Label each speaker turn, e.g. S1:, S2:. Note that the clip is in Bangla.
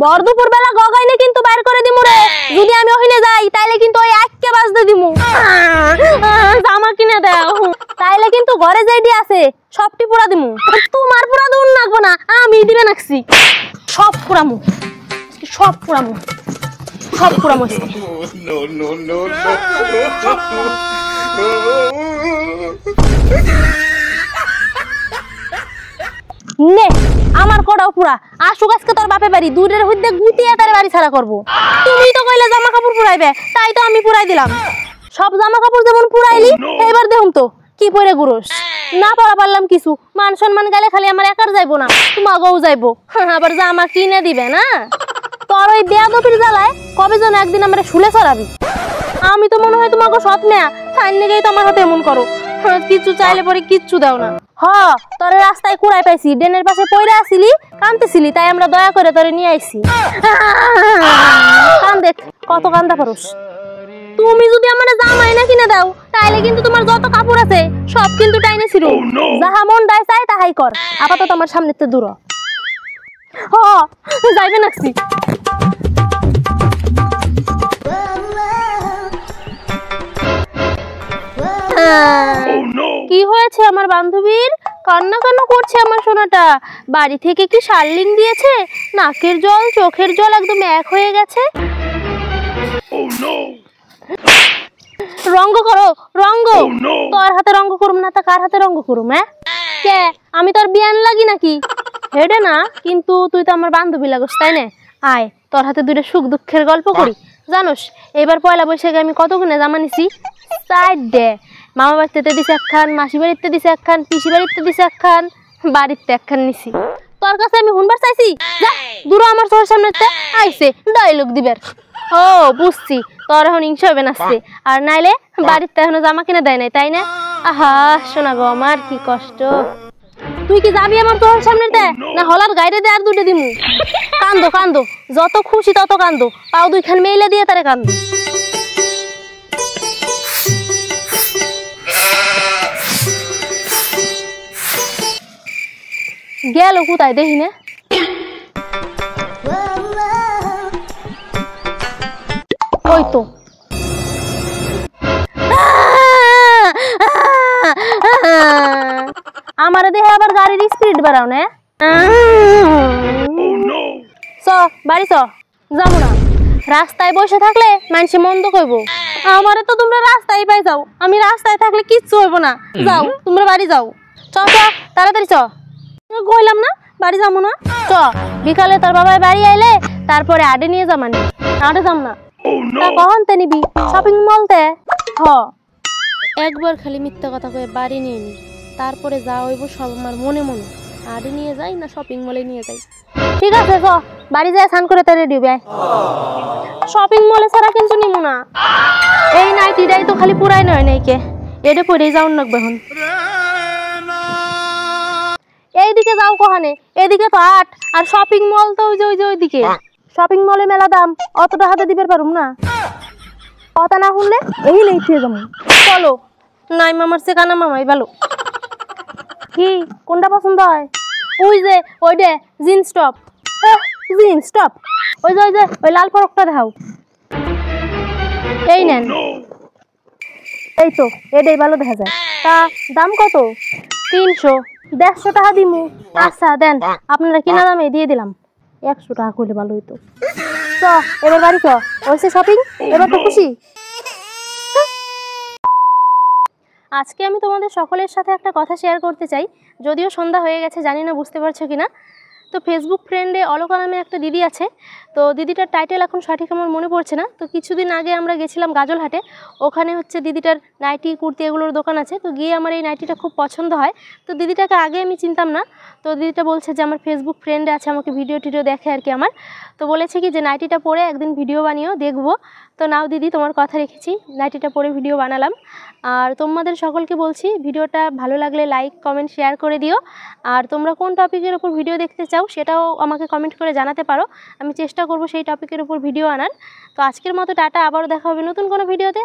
S1: বড় দুপুর বেলা গগাইনে কিন্তু বাইর করে দিমু রে। যদি আমি ওখানে যাই তাইলে কিন্তু ওই এক্কে বাজতে দিমু। জামা কিনে দাও, তাইলে কিন্তু ঘরে যেইডি আছে সবটি পুরা দিমু। তোমার পুরা দুন লাগবো না, আমি দিবে নাকছি। সব পুরামু, সব পুরামু, সব পুরামু। নে আমার কড়াও পুরা। আসুক আজকে তোর বাপে বাড়ি, দূরের হইতে গুটিয়ে তার বাড়ি ছাড়া করবো। তুমি তো কইলে জামা কাপড় পুরাইবে, তাই তো আমি পুরাই দিলাম। সব জামা কাপড় যেমন পুরাইলি, এবার দেখুন তো কি পরে গুরস। না পড়া পারলাম কিছু, মান সম্মান গেলে খালি আমার একার যাইবো না, তোমাকেও যাইবো। আবার জামা কিনে দিবে না। তোর ওই বেয়াদবির জ্বালায় কবে যেন একদিন আমরা শুলে চড়াবি। আমি তো মনে হয় তোমাকে সৎ মেয়া, তাই নিয়েই তো আমার হাতে এমন করো। কিছু চাইলে পরে কিচ্ছু দাও না। হ, তোরে রাস্তায় কুড়াই পাইছি, ড্রেনের পাশে পইরা আসিলি, কাঁদতেছিলি, তাই আমরা দয়া করে তোরে নিয়ে আইছি। কান্দে, কত কান্দা পারোস। তুমি যদি আমার জামাই না কিনে দাও, তাইলে কিন্তু তোমার যত কাপড় আছে সব কিন্তু টাইনে ছিল। যাহা মন দায় চাই তাহাই কর, আপাতত আমার সামনে তে দূর হ। যাইবে নাকছি। কি হয়েছে আমার বান্ধবীর? কান্না কান্না করছে আমার সোনাটা। বাড়ি থেকে কি শার্লিং দিয়েছে? নাকের জল চোখের জল একদম এক হয়ে গেছে। রঙ্গ করো, রঙ্গ। তোর হাতে রঙ্গ করুম না তা কার হাতে রঙ্গ করুম? হ্যাঁ কে আমি তোর বিয়ান লাগি নাকি? হেডে না, কিন্তু তুই তো আমার বান্ধবী লাগস, তাই না? আয় তোর হাতে দুইটা সুখ দুঃখের গল্প করি। জানোস এবার পয়লা বৈশাখে আমি কত গুণে জামা নিছি? 4 ডে। মামা বাড়িতে দিছে একখান, মাসি বাড়িতে দিছে একখান, পিসি বাড়িতে দিছে একখান, বাড়িতে একখান নিছি। তোর কাছে আমি হুনবার চাইছি? যা দূর আমার চোখের সামনে আইছে ডায়লগ দিবার। ও বুঝছি, তোর এখন হিংসা হবে নাচছে। আর নাইলে বাড়িতে এখনো জামা কিনে দেয় নাই, তাই না? আহা শোনা গো, আমার কি কষ্ট। তুই কি যাবি আমার তোর সামনে না হলার গাইরে দে আর দুটো দিমু? কান্দো কান্দো, যত খুশি তত কান্দো, পাও দুইখান মেইলে দিয়ে তারে কান্দো। গেল কোথায় দেখি না? ওই তো আমার দেহে আবার গাড়ির স্পিড বাড়াও না। চ বাড়ি চ, যাবো না। রাস্তায় বসে থাকলে মানুষে মন্দ কইব। আমারে তো তোমরা রাস্তায় পাই যাও, আমি রাস্তায় থাকলে কিচ্ছু হইব না। যাও তোমরা বাড়ি যাও। চ চ তাড়াতাড়ি চ। কইলাম না বাড়ি যাবো না। চ বিকালে তোর বাবাই বাড়ি আইলে তারপরে আডে নিয়ে যামানি। আডে যাম না। তা কখন তে নিবি? শপিং মলতে? হ। একবার খালি মিথ্যা কথা কয়ে বাড়ি নিয়ে নি, তারপরে যা হইব সব আমার মনে মনে। আডে নিয়ে যাই না শপিং মলে নিয়ে যাই? ঠিক আছে চ, বাড়ি যায় স্নান করে তার রেডি হবে। শপিং মলে ছাড়া কিন্তু নিমু না। এই নাইটিটাই তো খালি পুরাই নয় নাইকে, এটা পরেই যাও লাগবে এখন। এইদিকে যাও কহানে? এদিকে তো 8, আর শপিং মল তো ওই যে ওইদিকে। শপিং মলে মেলা দাম, অতটা হাতে দিবে পারুম না। কথা না শুনলে এই লেইতে যাবো। চলো। নাই মামার সে কানা মামাই ভালো। কি কোনটা পছন্দ হয়? ওই যে ওইটা জিন্স টপ। জিন্স টপ ওই যে ওই লাল ফরকটা দেখাও। এই নেন। এই তো এটাই ভালো দেখা যায়। তা দাম কত? 300। 150 টাকা দিমু। আচ্ছা দেন, আপনারা কিনা দামে দিয়ে দিলাম। 100 টাকা করলে ভালো হইতো। চ এবার বাড়ি চ, হয়েছে শপিং, এবার তো খুশি। আজকে আমি তোমাদের সকলের সাথে একটা কথা শেয়ার করতে চাই, যদিও সন্ধ্যা হয়ে গেছে, জানি না বুঝতে পারছো কিনা। তো ফেসবুক ফ্রেন্ডে অলকা নামে একটা দিদি আছে। তো দিদিটার টাইটেল এখন সঠিক আমার মনে পড়ছে না। তো কিছুদিন আগে আমরা গেছিলাম গাজলহাটে, ওখানে হচ্ছে দিদিটার নাইটি কুর্তি এগুলোর দোকান আছে। তো গিয়ে আমার এই নাইটিটা খুব পছন্দ হয়। তো দিদিটাকে আগে আমি চিনতাম না। তো দিদিটা বলছে যে আমার ফেসবুক ফ্রেন্ডে আছে, আমাকে ভিডিও টিডিও দেখে আর কি আমার। তো বলেছে কি যে নাইটিটা পরে একদিন ভিডিও বানিয়েও দেখবো। তো নাও দিদি তোমার কথা রেখেছি, নাইটিটা পরে ভিডিও বানালাম। আর তোমাদের সকলকে বলছি ভিডিওটা ভালো লাগলে লাইক কমেন্ট শেয়ার করে দিও। আর তোমরা কোন টপিকের উপর ভিডিও দেখতে চাও সেটাও আমাকে কমেন্ট করে জানাতে পারো, আমি চেষ্টা করব সেই টপিকের উপর ভিডিও আনার। তো আজকের মতো টাটা, আবারও দেখা হবে নতুন কোনো ভিডিওতে।